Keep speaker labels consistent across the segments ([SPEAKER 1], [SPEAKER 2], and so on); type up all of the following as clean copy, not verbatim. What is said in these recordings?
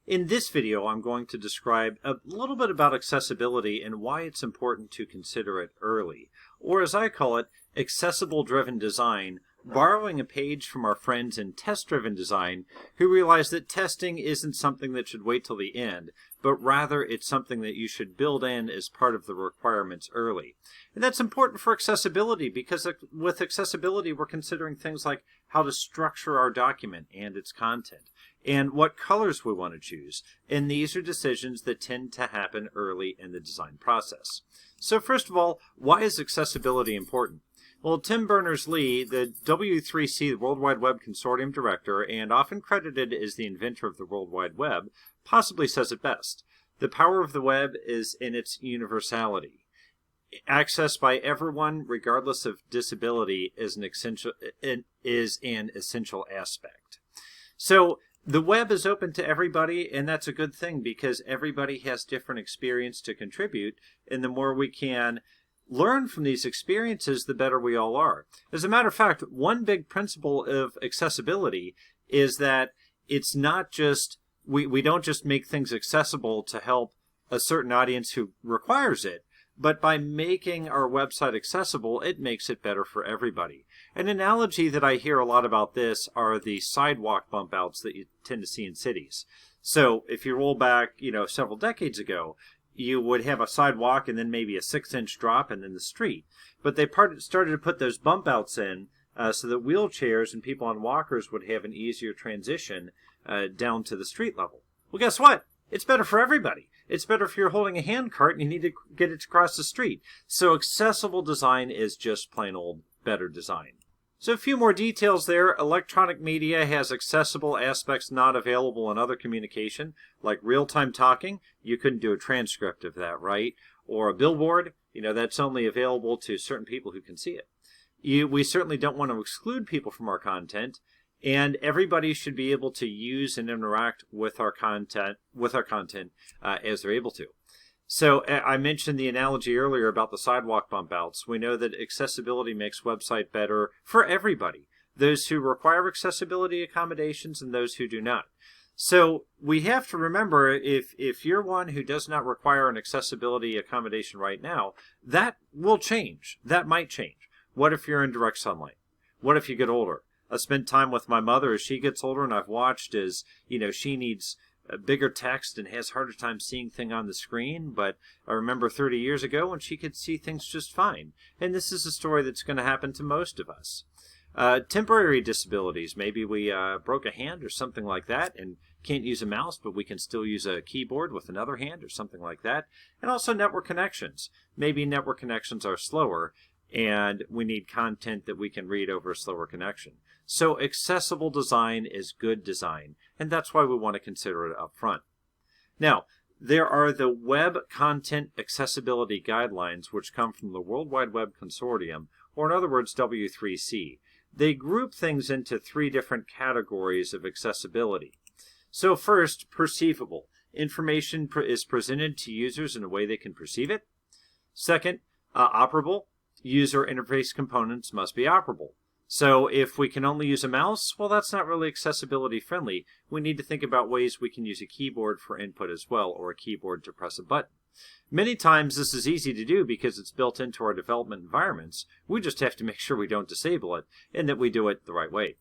[SPEAKER 1] In this video, I'm going to describe a little bit about accessibility and why it's important to consider it early, or as I call it, accessible-driven design, borrowing a page from our friends in test-driven design who realize that testing isn't something that should wait till the end, but rather it's something that you should build in as part of the requirements early. And that's important for accessibility because with accessibility, we're considering things like how to structure our document and its content, and what colors we want to choose. And these are decisions that tend to happen early in the design process. So first of all, why is accessibility important? Well, Tim Berners-Lee, the W3C, the World Wide Web Consortium director, and often credited as the inventor of the World Wide Web, possibly says it best. The power of the web is in its universality. Access by everyone, regardless of disability, is an essential aspect. So the web is open to everybody, and that's a good thing because everybody has different experience to contribute, and the more we can learn from these experiences, the better we all are. As a matter of fact, one big principle of accessibility is that it's not just, we don't just make things accessible to help a certain audience who requires it, but by making our website accessible, it makes it better for everybody. An analogy that I hear a lot about this are the sidewalk bump outs that you tend to see in cities. So if you roll back, several decades ago, you would have a sidewalk and then maybe a 6-inch drop and then the street. But they started to put those bump outs in so that wheelchairs and people on walkers would have an easier transition down to the street level. Well, guess what? It's better for everybody. It's better if you're holding a hand cart and you need to get it across the street. So accessible design is just plain old better design. So a few more details there. Electronic media has accessible aspects not available in other communication, like real-time talking. You couldn't do a transcript of that, right? Or a billboard, that's only available to certain people who can see it. We certainly don't want to exclude people from our content, and everybody should be able to use and interact with our content as they're able to. So I mentioned the analogy earlier about the sidewalk bump outs. We know that accessibility makes website better for everybody, those who require accessibility accommodations and those who do not. So we have to remember if you're one who does not require an accessibility accommodation right now, that will change. That might change. What if you're in direct sunlight? What if you get older? I spent time with my mother as she gets older, and I've watched as, she needs a bigger text and has harder time seeing things on the screen, but I remember 30 years ago when she could see things just fine. And this is a story that's going to happen to most of us. Temporary disabilities, maybe we broke a hand or something like that and can't use a mouse, but we can still use a keyboard with another hand or something like that. And also network connections. Maybe network connections are slower and we need content that we can read over a slower connection. So accessible design is good design, and that's why we want to consider it up front. Now, there are the Web Content Accessibility Guidelines, which come from the World Wide Web Consortium, or in other words, W3C. They group things into 3 different categories of accessibility. So first, perceivable. Information is presented to users in a way they can perceive it. Second, operable. User interface components must be operable. So if we can only use a mouse, well, that's not really accessibility friendly. We need to think about ways we can use a keyboard for input as well, or a keyboard to press a button. Many times this is easy to do because it's built into our development environments. We just have to make sure we don't disable it and that we do it the right way.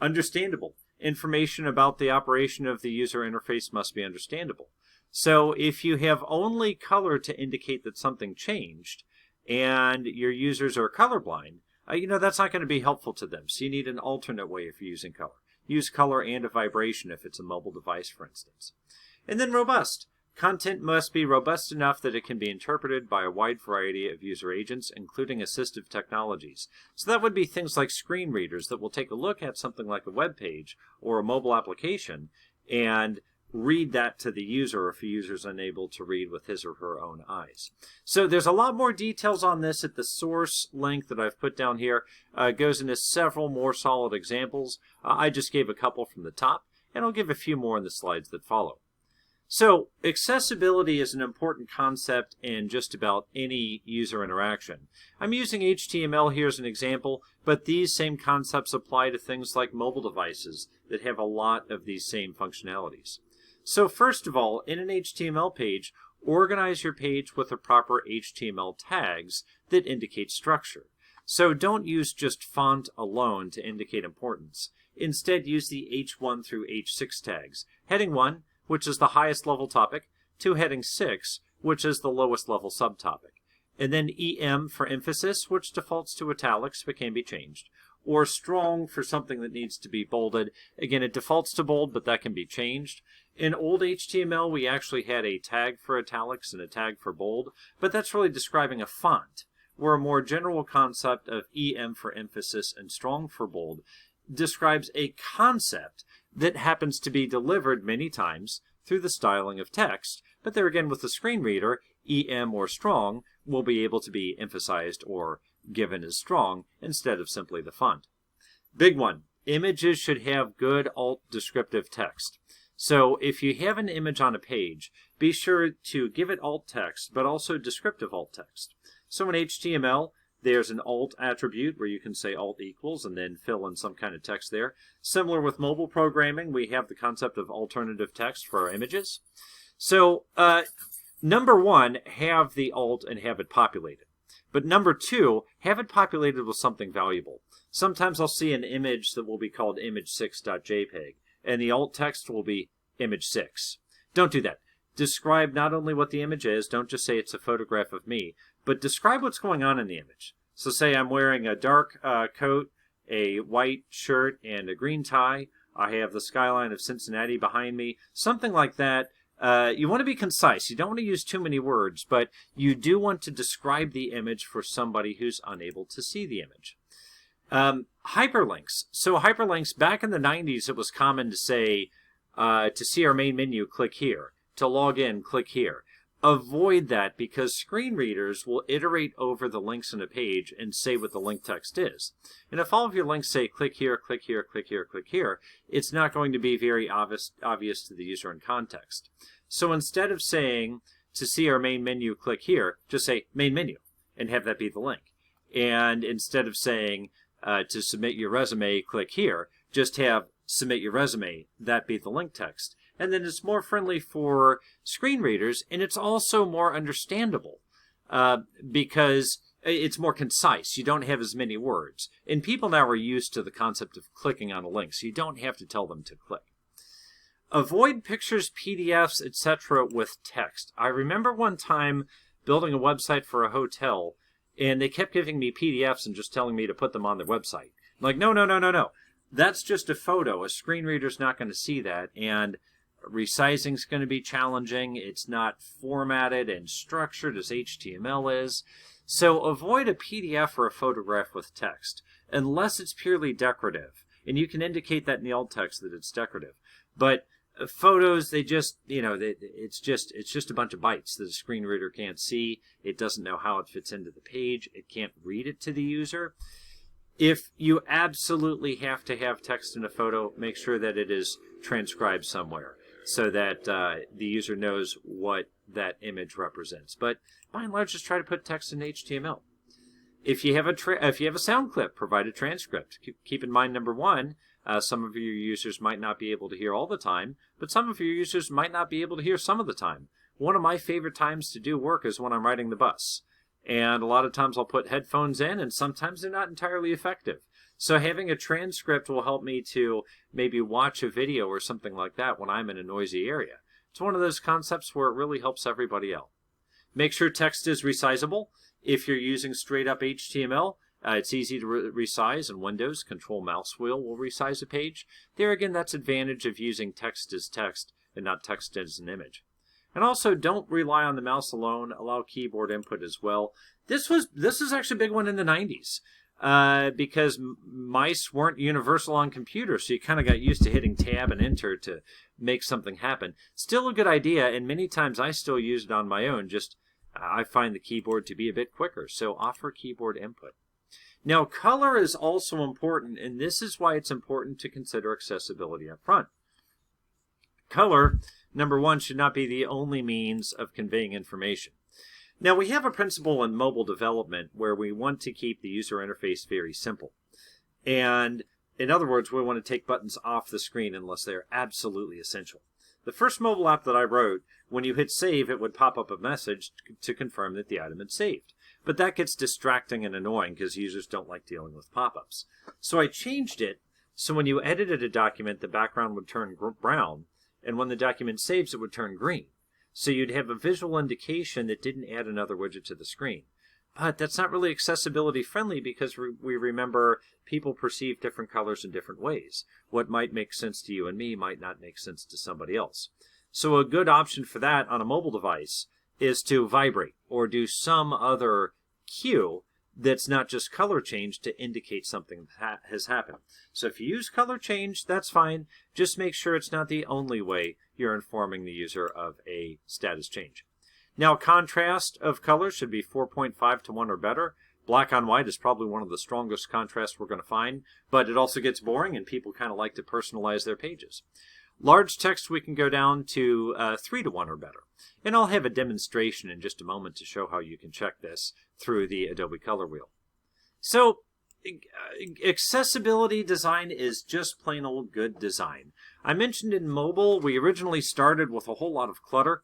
[SPEAKER 1] Understandable. Information about the operation of the user interface must be understandable. So if you have only color to indicate that something changed and your users are colorblind, that's not going to be helpful to them. So you need an alternate way of using color. Use color and a vibration if it's a mobile device, for instance. And then robust. Content must be robust enough that it can be interpreted by a wide variety of user agents, including assistive technologies. So that would be things like screen readers that will take a look at something like a web page or a mobile application and read that to the user if the user is unable to read with his or her own eyes. So there's a lot more details on this at the source link that I've put down here. It goes into several more solid examples. I just gave a couple from the top, and I'll give a few more in the slides that follow. So accessibility is an important concept in just about any user interaction. I'm using HTML here as an example, but these same concepts apply to things like mobile devices that have a lot of these same functionalities. So first of all, in an HTML page, organize your page with the proper HTML tags that indicate structure. So don't use just font alone to indicate importance. Instead, use the H1 through H6 tags. Heading 1, which is the highest level topic, to heading 6, which is the lowest level subtopic. And then EM for emphasis, which defaults to italics but can be changed. Or strong for something that needs to be bolded. Again, it defaults to bold, but that can be changed. In old HTML, we actually had a tag for italics and a tag for bold, but that's really describing a font, where a more general concept of EM for emphasis and strong for bold describes a concept that happens to be delivered many times through the styling of text, but there again with the screen reader, EM or strong will be able to be emphasized or given as strong instead of simply the font. Big one, images should have good alt descriptive text. So if you have an image on a page, be sure to give it alt text, but also descriptive alt text. So in HTML, there's an alt attribute where you can say alt equals and then fill in some kind of text there. Similar with mobile programming, we have the concept of alternative text for our images. So number 1, have the alt and have it populated. But number 2, have it populated with something valuable. Sometimes I'll see an image that will be called image6.jpg, and the alt text will be image6. Don't do that. Describe not only what the image is, don't just say it's a photograph of me, but describe what's going on in the image. So say I'm wearing a dark coat, a white shirt, and a green tie. I have the skyline of Cincinnati behind me, something like that. You want to be concise. You don't want to use too many words, but you do want to describe the image for somebody who's unable to see the image. Hyperlinks. So hyperlinks, back in the 90s, it was common to say, to see our main menu, click here. To log in, click here. Avoid that because screen readers will iterate over the links in a page and say what the link text is. And if all of your links say click here, click here, click here, click here, it's not going to be very obvious to the user in context. So instead of saying to see our main menu, click here, just say main menu and have that be the link. And instead of saying to submit your resume, click here, just have submit your resume, that be the link text. And then it's more friendly for screen readers, and it's also more understandable because it's more concise. You don't have as many words. And people now are used to the concept of clicking on a link, so you don't have to tell them to click. Avoid pictures, PDFs, etc. with text. I remember one time building a website for a hotel, and they kept giving me PDFs and just telling me to put them on their website. I'm like, no. That's just a photo. A screen reader's not going to see that, and resizing is going to be challenging. It's not formatted and structured as HTML is. So avoid a PDF or a photograph with text, unless it's purely decorative. And you can indicate that in the alt text that it's decorative. But photos, they just, it's just a bunch of bytes that a screen reader can't see. It doesn't know how it fits into the page. It can't read it to the user. If you absolutely have to have text in a photo, make sure that it is transcribed somewhere so that the user knows what that image represents. But by and large, just try to put text in HTML. If you have a sound clip, provide a transcript. Keep in mind, number 1, some of your users might not be able to hear all the time, but some of your users might not be able to hear some of the time. One of my favorite times to do work is when I'm riding the bus. And a lot of times I'll put headphones in, and sometimes they're not entirely effective. So having a transcript will help me to maybe watch a video or something like that when I'm in a noisy area. It's one of those concepts where it really helps everybody out. Make sure text is resizable. If you're using straight up HTML, it's easy to resize in Windows. Control mouse wheel will resize a page. There again, that's advantage of using text as text and not text as an image. And also, don't rely on the mouse alone. Allow keyboard input as well. This is actually a big one in the 90s because mice weren't universal on computers, so you kind of got used to hitting tab and enter to make something happen. Still a good idea, and many times I still use it on my own. Just I find the keyboard to be a bit quicker, so offer keyboard input. Now, color is also important, and this is why it's important to consider accessibility up front. Color, number 1, should not be the only means of conveying information. Now, we have a principle in mobile development where we want to keep the user interface very simple. And in other words, we want to take buttons off the screen unless they're absolutely essential. The first mobile app that I wrote, when you hit save, it would pop up a message to confirm that the item had saved. But that gets distracting and annoying because users don't like dealing with pop-ups. So I changed it so when you edited a document, the background would turn brown, and when the document saves, it would turn green. So you'd have a visual indication that didn't add another widget to the screen. But that's not really accessibility friendly because we remember people perceive different colors in different ways. What might make sense to you and me might not make sense to somebody else. So a good option for that on a mobile device is to vibrate or do some other cue that's not just color change to indicate something has happened. So if you use color change, that's fine. Just make sure it's not the only way you're informing the user of a status change. Now, contrast of color should be 4.5 to 1 or better. Black on white is probably one of the strongest contrasts we're going to find, but it also gets boring and people kind of like to personalize their pages. Large text we can go down to 3 to 1 or better. And I'll have a demonstration in just a moment to show how you can check this through the Adobe Color Wheel. So, accessibility design is just plain old good design. I mentioned in mobile, we originally started with a whole lot of clutter.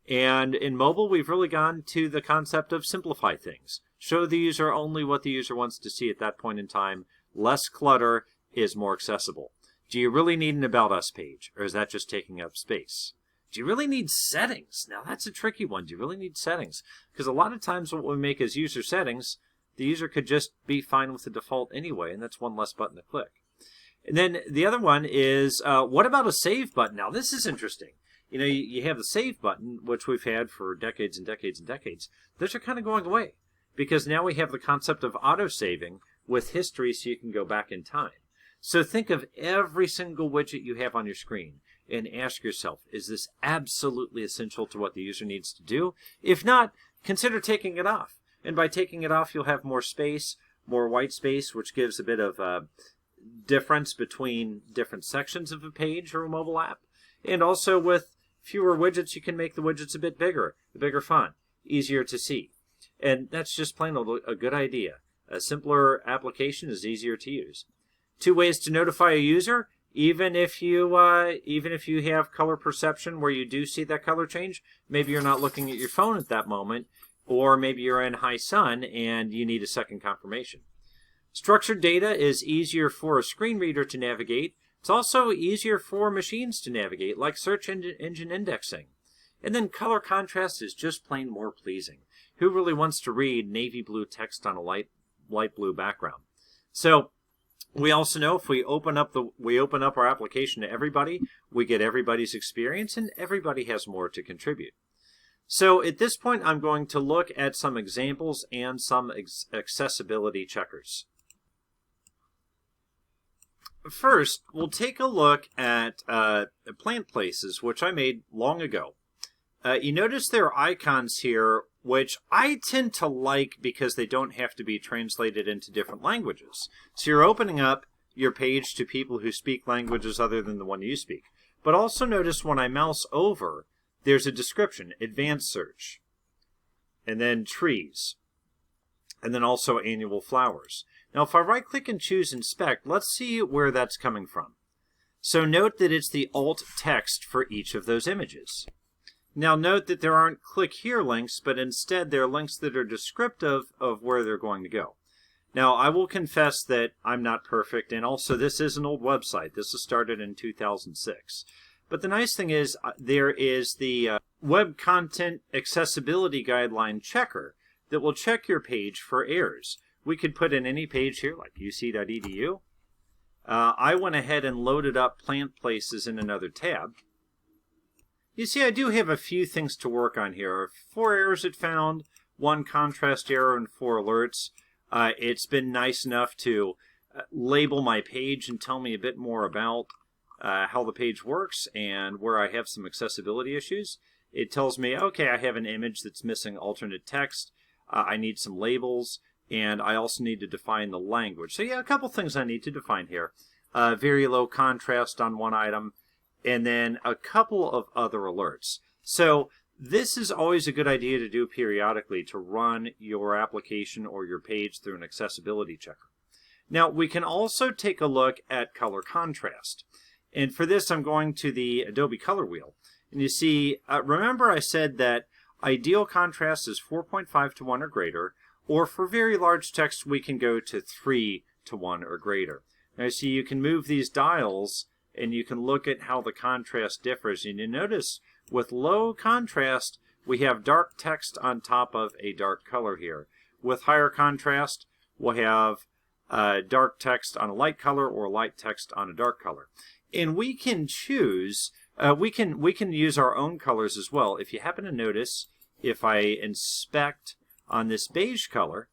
[SPEAKER 1] And in mobile, we've really gone to the concept of simplify things. Show the user only what the user wants to see at that point in time. Less clutter is more accessible. Do you really need an About Us page, or is that just taking up space? Do you really need settings? Now, that's a tricky one. Do you really need settings? Because a lot of times what we make as user settings, the user could just be fine with the default anyway, and that's one less button to click. And then the other one is, what about a save button? Now, this is interesting. You know, you have the save button, which we've had for decades and decades and decades. Those are kind of going away because now we have the concept of auto-saving with history so you can go back in time. So think of every single widget you have on your screen and ask yourself, is this absolutely essential to what the user needs to do? If not, consider taking it off. And by taking it off, you'll have more space, more white space, which gives a bit of difference between different sections of a page or a mobile app. And also with fewer widgets, you can make the widgets a bit bigger, a bigger font, easier to see. And that's just plain old a good idea. A simpler application is easier to use. 2 ways to notify a user, even if you have color perception where you do see that color change. Maybe you're not looking at your phone at that moment, or maybe you're in high sun and you need a second confirmation. Structured data is easier for a screen reader to navigate. It's also easier for machines to navigate, like search engine indexing. And then color contrast is just plain more pleasing. Who really wants to read navy blue text on a light blue background? So we also know if we open up our application to everybody, we get everybody's experience, and everybody has more to contribute. So at this point, I'm going to look at some examples and some accessibility checkers. First, we'll take a look at plant places, which I made long ago. You notice there are icons here, which I tend to like because they don't have to be translated into different languages. So you're opening up your page to people who speak languages other than the one you speak. But also notice when I mouse over, there's a description, advanced search, and then trees, and then also annual flowers. Now, if I right-click and choose Inspect, let's see where that's coming from. So note that it's the alt text for each of those images. Now note that there aren't click here links, but instead they're links that are descriptive of where they're going to go. Now, I will confess that I'm not perfect, and also this is an old website. This was started in 2006. But the nice thing is there is the Web Content Accessibility Guideline checker that will check your page for errors. We could put in any page here, like uc.edu. I went ahead and loaded up plant places in another tab. You see, I do have a few things to work on here. 4 errors it found, 1 contrast error, and 4 alerts. It's been nice enough to label my page and tell me a bit more about how the page works and where I have some accessibility issues. It tells me, okay, I have an image that's missing alternate text. I need some labels. And I also need to define the language. So yeah, a couple things I need to define here. Very low contrast on one item, and then a couple of other alerts. So this is always a good idea to do periodically to run your application or your page through an accessibility checker. Now, we can also take a look at color contrast. And for this, I'm going to the Adobe Color Wheel. And you see, remember I said that ideal contrast is 4.5 to 1 or greater, or for very large text, we can go to 3 to 1 or greater. Now, see, you can move these dials, and you can look at how the contrast differs. And you notice, with low contrast, we have dark text on top of a dark color here. With higher contrast, we'll have dark text on a light color or light text on a dark color. And we can choose, we can use our own colors as well. If you happen to notice, if I inspect on this beige color,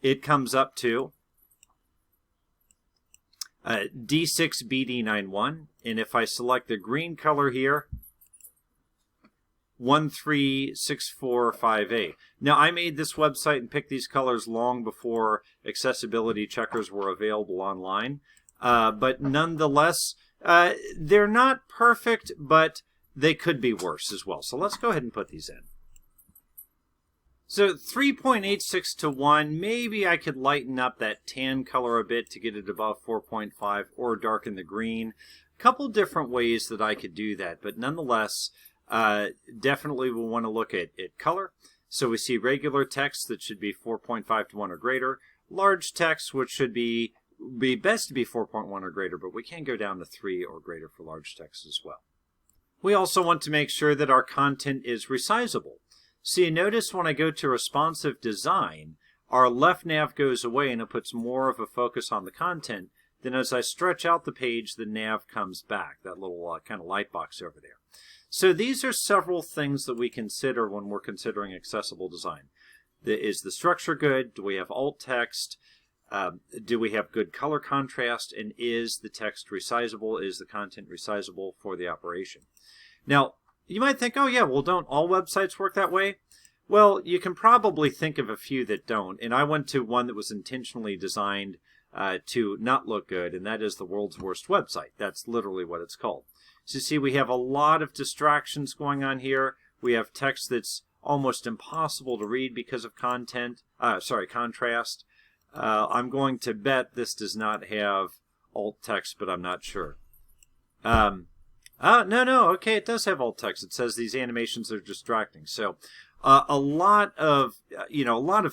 [SPEAKER 1] it comes up to D6BD91. And if I select the green color here, 13645A. Now, I made this website and picked these colors long before accessibility checkers were available online. But nonetheless, they're not perfect, but they could be worse as well. So let's go ahead and put these in. So 3.86 to 1, maybe I could lighten up that tan color a bit to get it above 4.5 or darken the green. A couple different ways that I could do that, but nonetheless, definitely we'll want to look at color. So we see regular text that should be 4.5 to 1 or greater, large text which should be best to be 4.1 or greater, but we can go down to 3 or greater for large text as well. We also want to make sure that our content is resizable. So you notice when I go to responsive design, our left nav goes away and it puts more of a focus on the content. Then as I stretch out the page, the nav comes back, that little kind of light box over there. So these are several things that we consider when we're considering accessible design. Is the structure good? Do we have alt text? Do we have good color contrast? And is the text resizable? Is the content resizable for the operation? Now, you might think, oh yeah, well, don't all websites work that way? Well, you can probably think of a few that don't. And I went to one that was intentionally designed to not look good, and that is the world's worst website. That's literally what it's called. So you see, we have a lot of distractions going on here. We have text that's almost impossible to read because of contrast. I'm going to bet this does not have alt text, but I'm not sure. No, okay, it does have alt text. It says these animations are distracting. So a lot of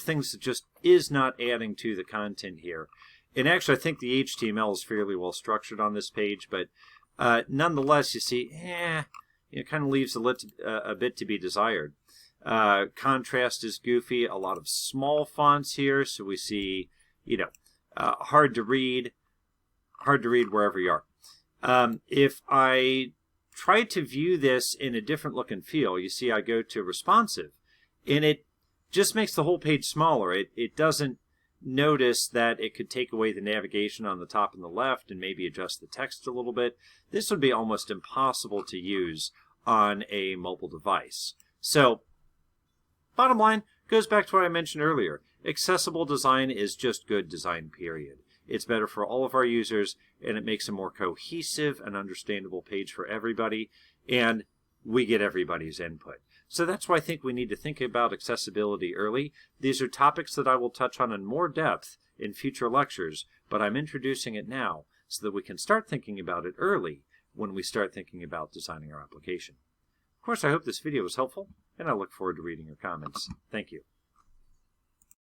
[SPEAKER 1] things that just is not adding to the content here. And actually, I think the HTML is fairly well structured on this page, but nonetheless, you see, it kind of leaves a bit to be desired. Contrast is goofy. A lot of small fonts here, so we see, hard to read wherever you are. If I try to view this in a different look and feel, you see I go to responsive, and it just makes the whole page smaller. It doesn't notice that it could take away the navigation on the top and the left and maybe adjust the text a little bit. This would be almost impossible to use on a mobile device. So, bottom line, goes back to what I mentioned earlier. Accessible design is just good design, period. It's better for all of our users, and it makes a more cohesive and understandable page for everybody, and we get everybody's input. So that's why I think we need to think about accessibility early. These are topics that I will touch on in more depth in future lectures, but I'm introducing it now so that we can start thinking about it early when we start thinking about designing our application. Of course, I hope this video was helpful, and I look forward to reading your comments. Thank you.